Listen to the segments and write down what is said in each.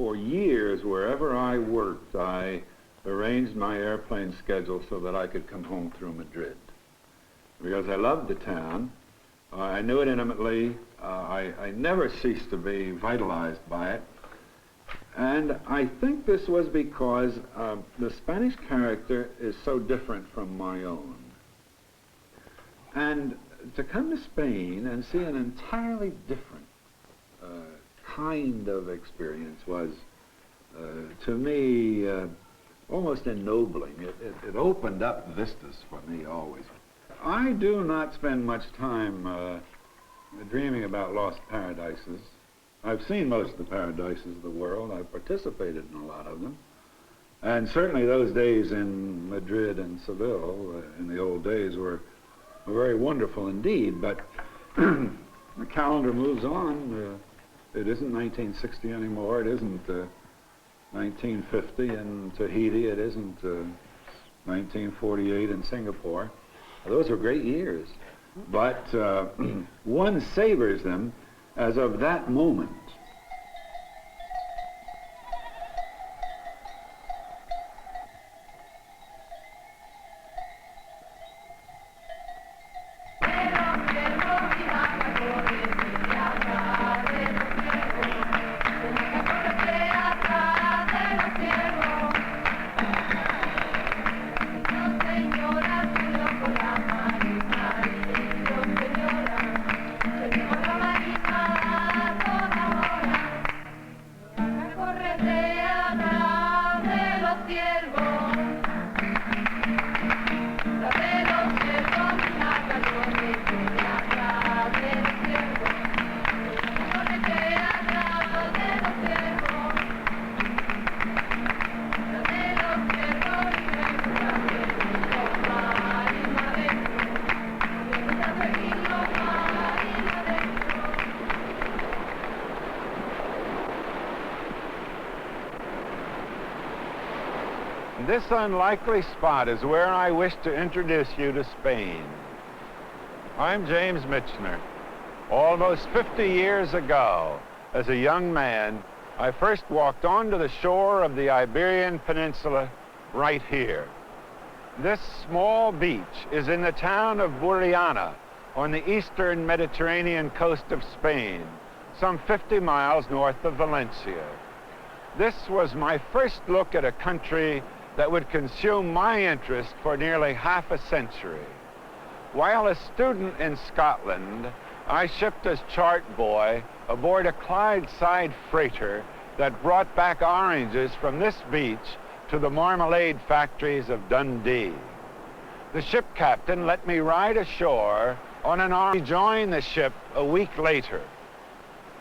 for years, wherever I worked, I arranged my airplane schedule so that I could come home through Madrid. Because I loved the town. I knew it intimately. I never ceased to be vitalized by it. And I think this was because the Spanish character is so different from my own. And to come to Spain and see an entirely different kind of experience was, to me, almost ennobling. It opened up vistas for me always. I do not spend much time dreaming about lost paradises. I've seen most of the paradises of the world. I've participated in a lot of them. And certainly those days in Madrid and Seville in the old days were very wonderful indeed, but the calendar moves on. It isn't 1960 anymore. It isn't 1950 in Tahiti. It isn't 1948 in Singapore. Those were great years, but one savors them as of that moment. This unlikely spot is where I wish to introduce you to Spain. I'm James Michener. Almost 50 years ago, as a young man, I first walked onto the shore of the Iberian Peninsula right here. This small beach is in the town of Burriana on the eastern Mediterranean coast of Spain, some 50 miles north of Valencia. This was my first look at a country that would consume my interest for nearly half a century. While a student in Scotland, I shipped as chart boy aboard a Clydeside freighter that brought back oranges from this beach to the marmalade factories of Dundee. The ship captain let me ride ashore on an orange. He joined the ship a week later.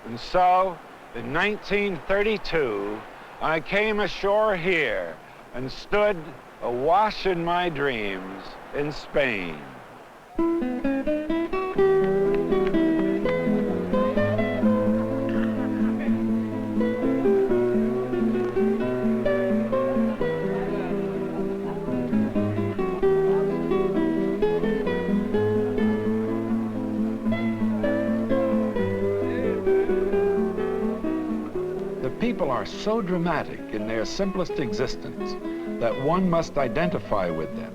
And so, in 1932, I came ashore here and stood awash in my dreams in Spain. The people are so dramatic in their simplest existence that one must identify with them.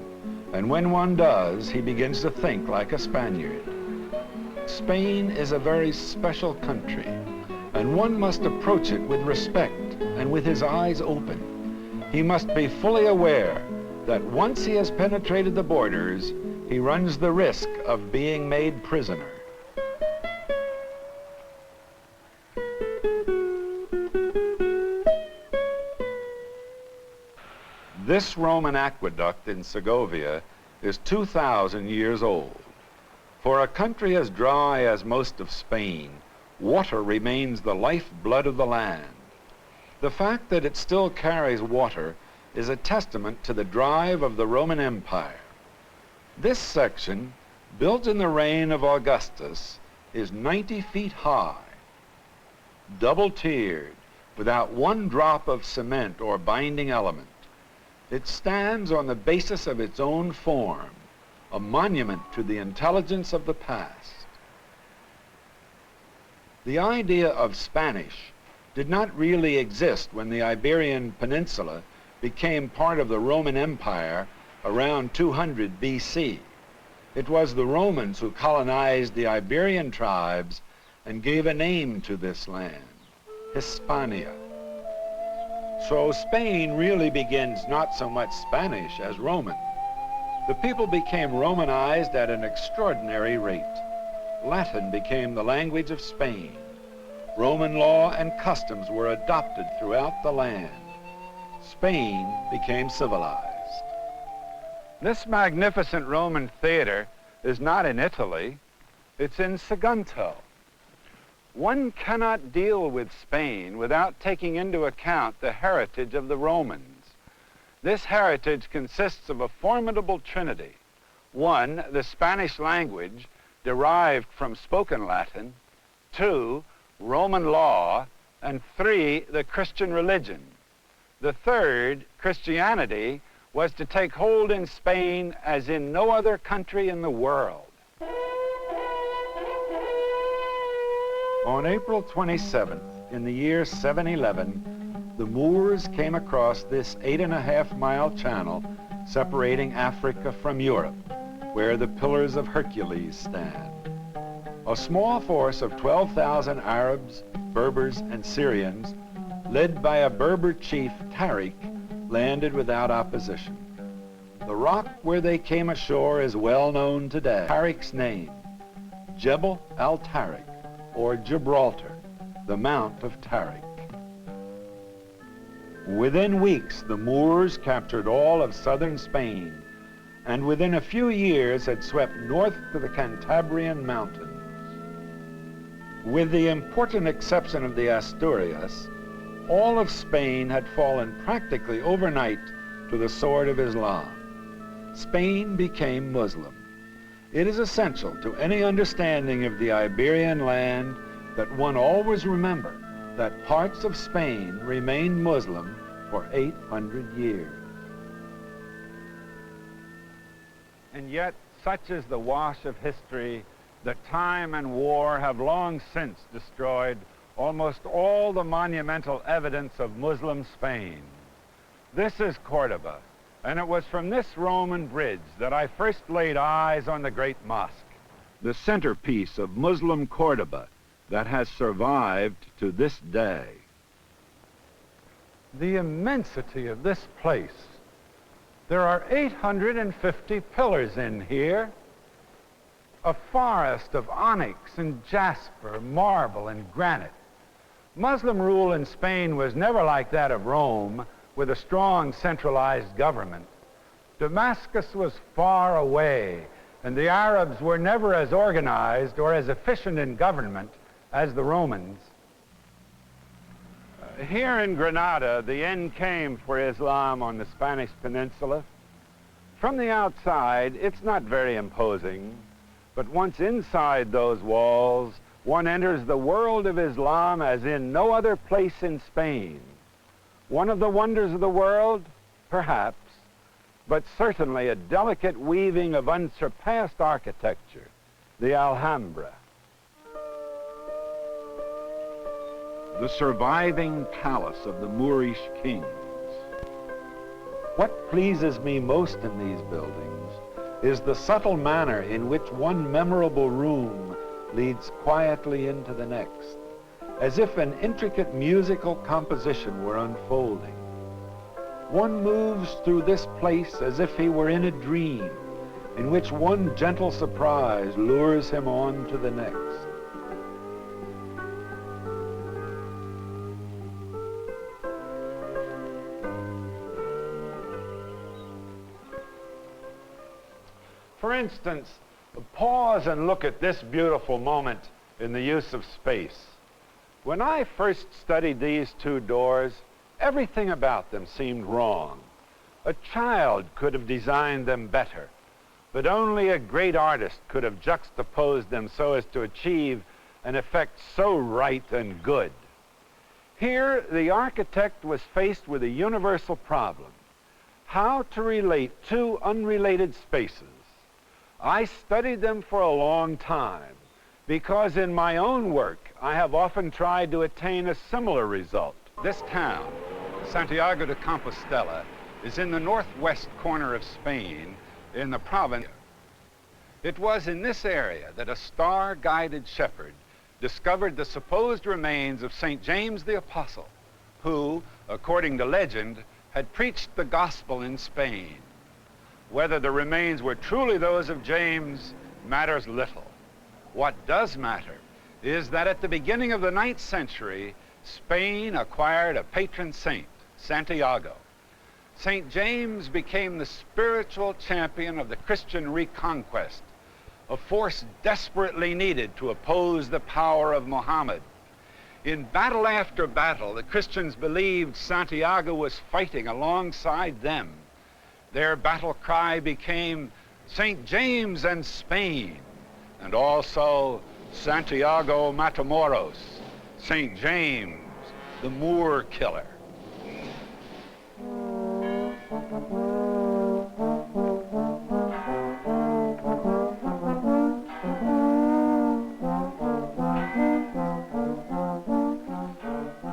And when one does, he begins to think like a Spaniard. Spain is a very special country, and one must approach it with respect and with his eyes open. He must be fully aware that once he has penetrated the borders, he runs the risk of being made prisoner. This Roman aqueduct in Segovia is 2,000 years old. For a country as dry as most of Spain, water remains the lifeblood of the land. The fact that it still carries water is a testament to the drive of the Roman Empire. This section, built in the reign of Augustus, is 90 feet high, double-tiered, without one drop of cement or binding element. It stands on the basis of its own form, a monument to the intelligence of the past. The idea of Spanish did not really exist when the Iberian Peninsula became part of the Roman Empire around 200 BC. It was the Romans who colonized the Iberian tribes and gave a name to this land, Hispania. So Spain really begins not so much Spanish as Roman. The people became Romanized at an extraordinary rate. Latin became the language of Spain. Roman law and customs were adopted throughout the land. Spain became civilized. This magnificent Roman theater is not in Italy, it's in Sagunto. One cannot deal with Spain without taking into account the heritage of the Romans. This heritage consists of a formidable trinity. One, the Spanish language, derived from spoken Latin. Two, Roman law. And three, the Christian religion. The third, Christianity, was to take hold in Spain as in no other country in the world. On April 27th, in the year 711, the Moors came across this 8.5-mile channel separating Africa from Europe, where the Pillars of Hercules stand. A small force of 12,000 Arabs, Berbers, and Syrians, led by a Berber chief, Tariq, landed without opposition. The rock where they came ashore is well known today. Tariq's name, Jebel al-Tariq, or Gibraltar, the Mount of Tariq. Within weeks, the Moors captured all of southern Spain, and within a few years had swept north to the Cantabrian Mountains. With the important exception of the Asturias, all of Spain had fallen practically overnight to the sword of Islam. Spain became Muslim. It is essential to any understanding of the Iberian land that one always remember that parts of Spain remained Muslim for 800 years. And yet, such is the wash of history that time and war have long since destroyed almost all the monumental evidence of Muslim Spain. This is Cordoba, and it was from this Roman bridge that I first laid eyes on the great mosque, the centerpiece of Muslim Cordoba that has survived to this day. The immensity of this place. There are 850 pillars in here, a forest of onyx and jasper, marble and granite. Muslim rule in Spain was never like that of Rome, with a strong centralized government. Damascus was far away, and the Arabs were never as organized or as efficient in government as the Romans. Here in Granada, the end came for Islam on the Spanish peninsula. From the outside, it's not very imposing, but once inside those walls, one enters the world of Islam as in no other place in Spain. One of the wonders of the world? Perhaps, but certainly a delicate weaving of unsurpassed architecture, the Alhambra. The surviving palace of the Moorish kings. What pleases me most in these buildings is the subtle manner in which one memorable room leads quietly into the next, as if an intricate musical composition were unfolding. One moves through this place as if he were in a dream, in which one gentle surprise lures him on to the next. For instance, pause and look at this beautiful moment in the use of space. When I first studied these two doors, everything about them seemed wrong. A child could have designed them better, but only a great artist could have juxtaposed them so as to achieve an effect so right and good. Here, the architect was faced with a universal problem: how to relate two unrelated spaces. I studied them for a long time, because in my own work, I have often tried to attain a similar result. This town, Santiago de Compostela, is in the northwest corner of Spain in the province. It was in this area that a star-guided shepherd discovered the supposed remains of St. James the Apostle, who, according to legend, had preached the gospel in Spain. Whether the remains were truly those of James matters little. What does matter is that at the beginning of the 9th century, Spain acquired a patron saint, Santiago. St. James became the spiritual champion of the Christian reconquest, a force desperately needed to oppose the power of Muhammad. In battle after battle, the Christians believed Santiago was fighting alongside them. Their battle cry became St. James and Spain, and also Santiago Matamoros, St. James, the Moor killer.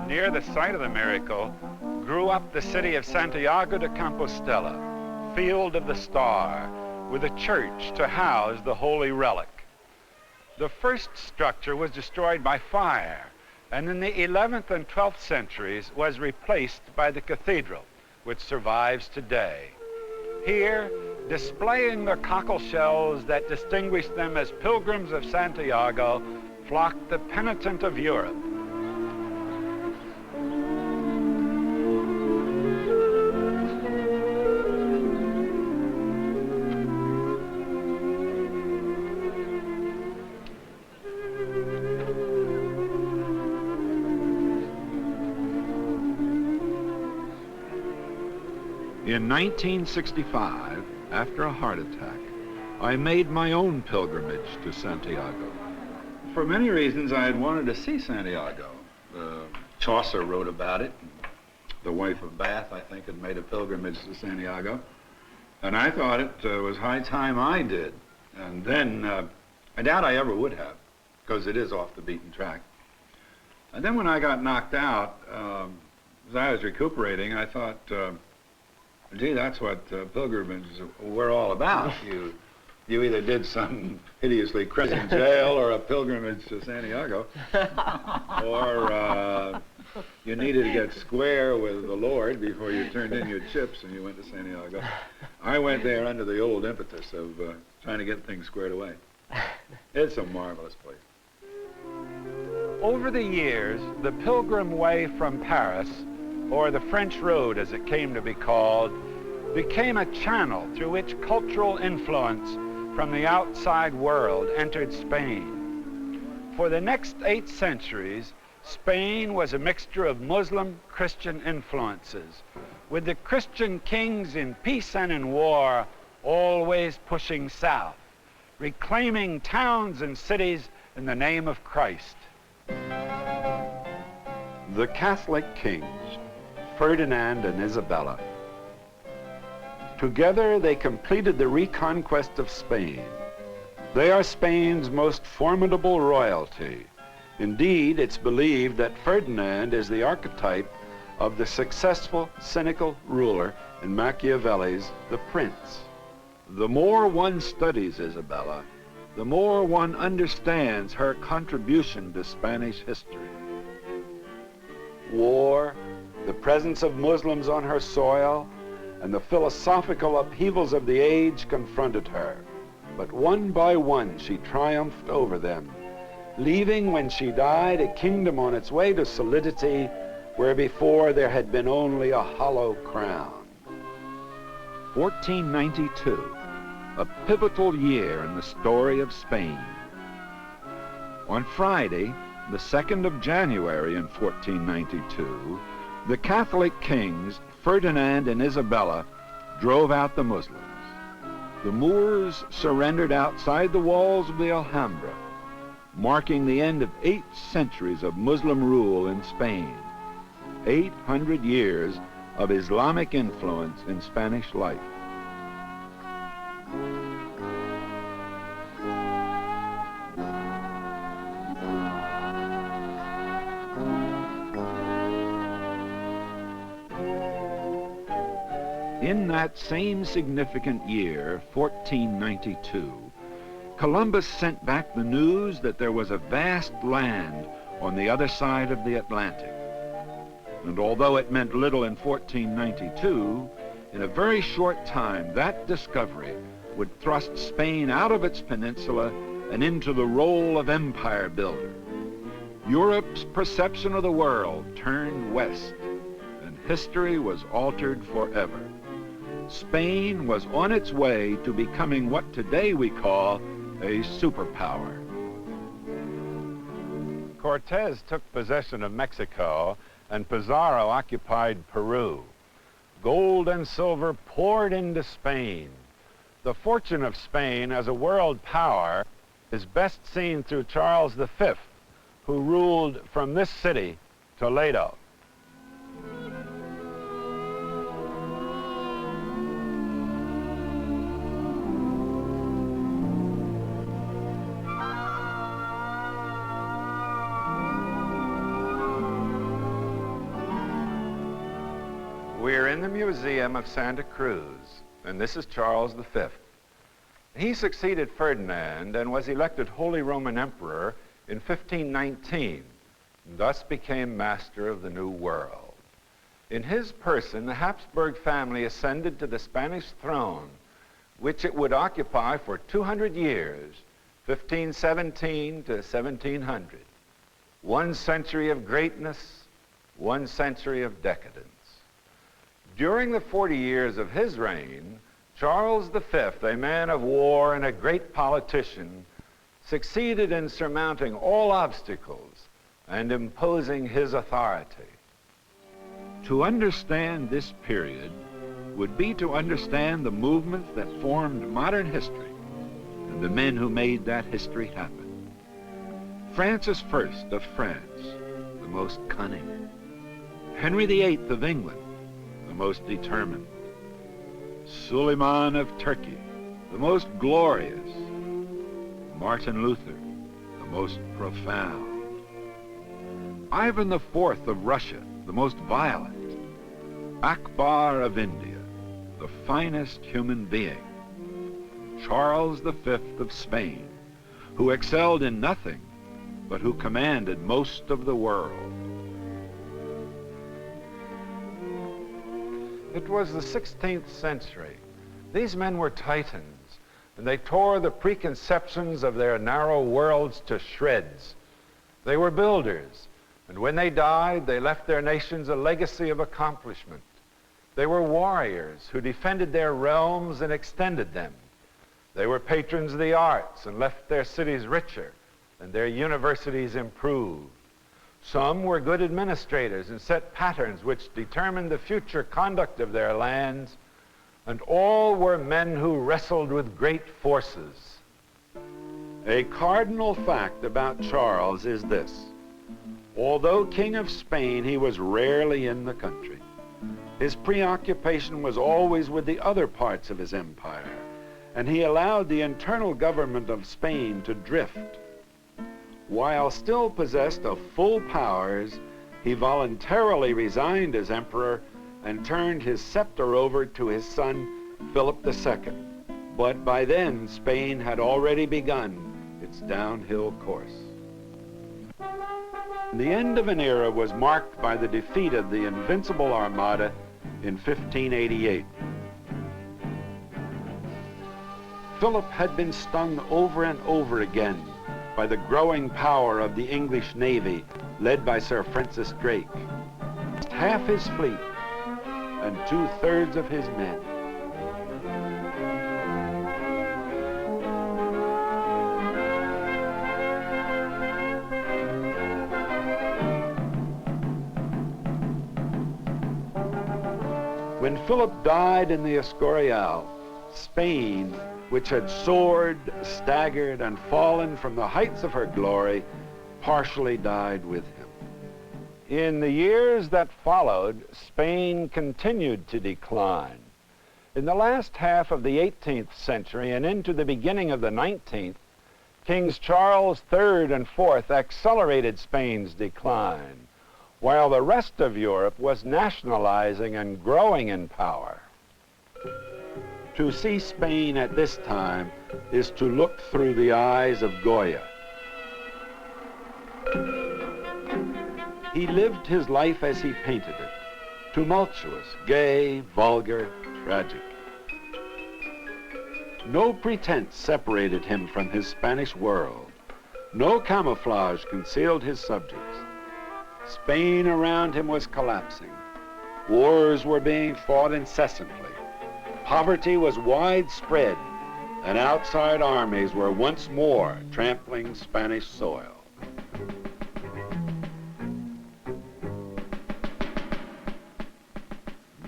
Near the site of the miracle grew up the city of Santiago de Compostela, field of the star, with a church to house the holy relic. The first structure was destroyed by fire, and in the 11th and 12th centuries was replaced by the cathedral, which survives today. Here, displaying the cockle shells that distinguish them as pilgrims of Santiago, flocked the penitent of Europe. In 1965, after a heart attack, I made my own pilgrimage to Santiago. For many reasons, I had wanted to see Santiago. Chaucer wrote about it. The wife of Bath, I think, had made a pilgrimage to Santiago. And I thought it was high time I did. And then, I doubt I ever would have, because it is off the beaten track. And then when I got knocked out, as I was recuperating, I thought, gee, that's what pilgrimages were all about. You either did some hideously crazy jail or a pilgrimage to Santiago, or you needed to get square with the Lord before you turned in your chips and you went to Santiago. I went there under the old impetus of trying to get things squared away. It's a marvelous place. Over the years, the Pilgrim Way from Paris, or the French Road as it came to be called, became a channel through which cultural influence from the outside world entered Spain. For the next 8 centuries, Spain was a mixture of Muslim Christian influences, with the Christian kings in peace and in war always pushing south, reclaiming towns and cities in the name of Christ. The Catholic kings, Ferdinand and Isabella. Together they completed the reconquest of Spain. They are Spain's most formidable royalty. Indeed, it's believed that Ferdinand is the archetype of the successful, cynical ruler in Machiavelli's The Prince. The more one studies Isabella, the more one understands her contribution to Spanish history. War, the presence of Muslims on her soil, and the philosophical upheavals of the age confronted her. But one by one she triumphed over them, leaving when she died a kingdom on its way to solidity where before there had been only a hollow crown. 1492, a pivotal year in the story of Spain. On Friday, the 2nd of January in 1492, the Catholic kings, Ferdinand and Isabella, drove out the Muslims. The Moors surrendered outside the walls of the Alhambra, marking the end of 8 centuries of Muslim rule in Spain, 800 years of Islamic influence in Spanish life. In that same significant year, 1492, Columbus sent back the news that there was a vast land on the other side of the Atlantic. And although it meant little in 1492, in a very short time, that discovery would thrust Spain out of its peninsula and into the role of empire builder. Europe's perception of the world turned west, and history was altered forever. Spain was on its way to becoming what today we call a superpower. Cortez took possession of Mexico, and Pizarro occupied Peru. Gold and silver poured into Spain. The fortune of Spain as a world power is best seen through Charles V, who ruled from this city, Toledo. We're in the Museum of Santa Cruz, and this is Charles V. He succeeded Ferdinand and was elected Holy Roman Emperor in 1519, and thus became master of the New World. In his person, the Habsburg family ascended to the Spanish throne, which it would occupy for 200 years, 1517 to 1700. 1 century of greatness, 1 century of decadence. During the 40 years of his reign, Charles V, a man of war and a great politician, succeeded in surmounting all obstacles and imposing his authority. To understand this period would be to understand the movements that formed modern history and the men who made that history happen. Francis I of France, the most cunning. Henry VIII of England, the most determined. Suleiman of Turkey, the most glorious. Martin Luther, the most profound. Ivan IV of Russia, the most violent. Akbar of India, the finest human being. Charles V of Spain, who excelled in nothing, but who commanded most of the world. It was the 16th century. These men were titans, and they tore the preconceptions of their narrow worlds to shreds. They were builders, and when they died, they left their nations a legacy of accomplishment. They were warriors who defended their realms and extended them. They were patrons of the arts and left their cities richer and their universities improved. Some were good administrators and set patterns which determined the future conduct of their lands, and all were men who wrestled with great forces. A cardinal fact about Charles is this. Although King of Spain, he was rarely in the country. His preoccupation was always with the other parts of his empire, and he allowed the internal government of Spain to drift. While still possessed of full powers, he voluntarily resigned as emperor and turned his scepter over to his son, Philip II. But by then, Spain had already begun its downhill course. The end of an era was marked by the defeat of the Invincible Armada in 1588. Philip had been stung over and over again by the growing power of the English Navy, led by Sir Francis Drake. Half his fleet and 2/3 of his men. When Philip died in the Escorial, Spain, which had soared, staggered, and fallen from the heights of her glory, partially died with him. In the years that followed, Spain continued to decline. In the last half of the 18th century and into the beginning of the 19th, Kings Charles III and IV accelerated Spain's decline, while the rest of Europe was nationalizing and growing in power. To see Spain at this time is to look through the eyes of Goya. He lived his life as he painted it, tumultuous, gay, vulgar, tragic. No pretense separated him from his Spanish world. No camouflage concealed his subjects. Spain around him was collapsing. Wars were being fought incessantly. Poverty was widespread, and outside armies were once more trampling Spanish soil.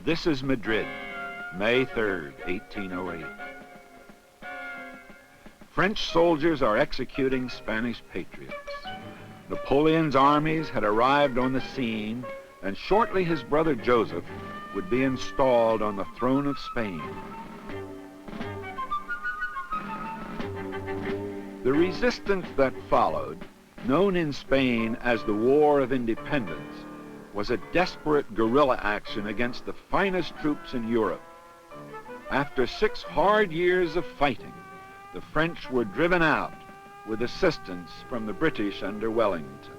This is Madrid, May 3rd, 1808. French soldiers are executing Spanish patriots. Napoleon's armies had arrived on the scene, and shortly his brother Joseph would be installed on the throne of Spain. The resistance that followed, known in Spain as the War of Independence, was a desperate guerrilla action against the finest troops in Europe. After 6 hard years of fighting, the French were driven out with assistance from the British under Wellington.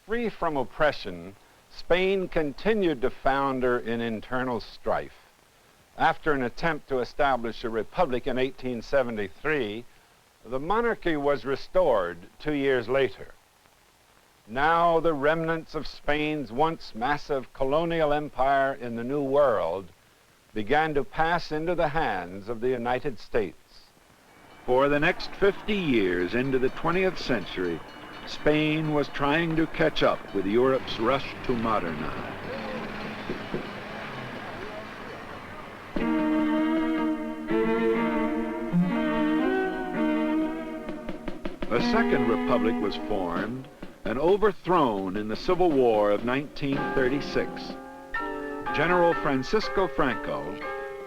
Free from oppression, Spain continued to founder in internal strife. After an attempt to establish a republic in 1873, the monarchy was restored 2 years later. Now the remnants of Spain's once massive colonial empire in the New World began to pass into the hands of the United States. For the next 50 years into the 20th century, Spain was trying to catch up with Europe's rush to modernize. A second republic was formed and overthrown in the Civil War of 1936. General Francisco Franco,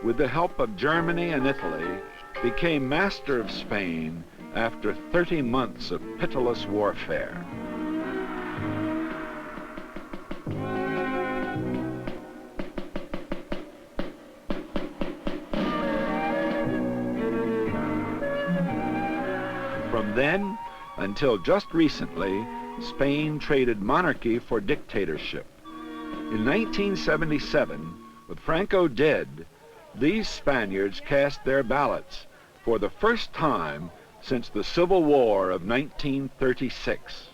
with the help of Germany and Italy, became master of Spain after 30 months of pitiless warfare. From then until just recently, Spain traded monarchy for dictatorship. In 1977, with Franco dead, these Spaniards cast their ballots for the first time since the Civil War of 1936.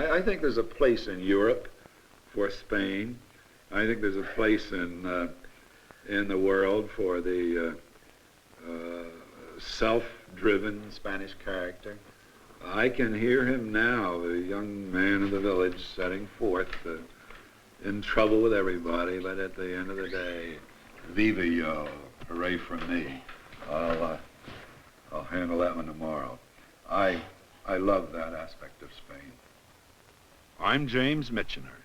I think there's a place in Europe for Spain. I think there's a place in the world for the self-driven Spanish character. I can hear him now, the young man of the village, setting forth, in trouble with everybody, but at the end of the day, viva yo, hooray from me. I'll handle that one tomorrow. I love that aspect of Spain. I'm James Michener.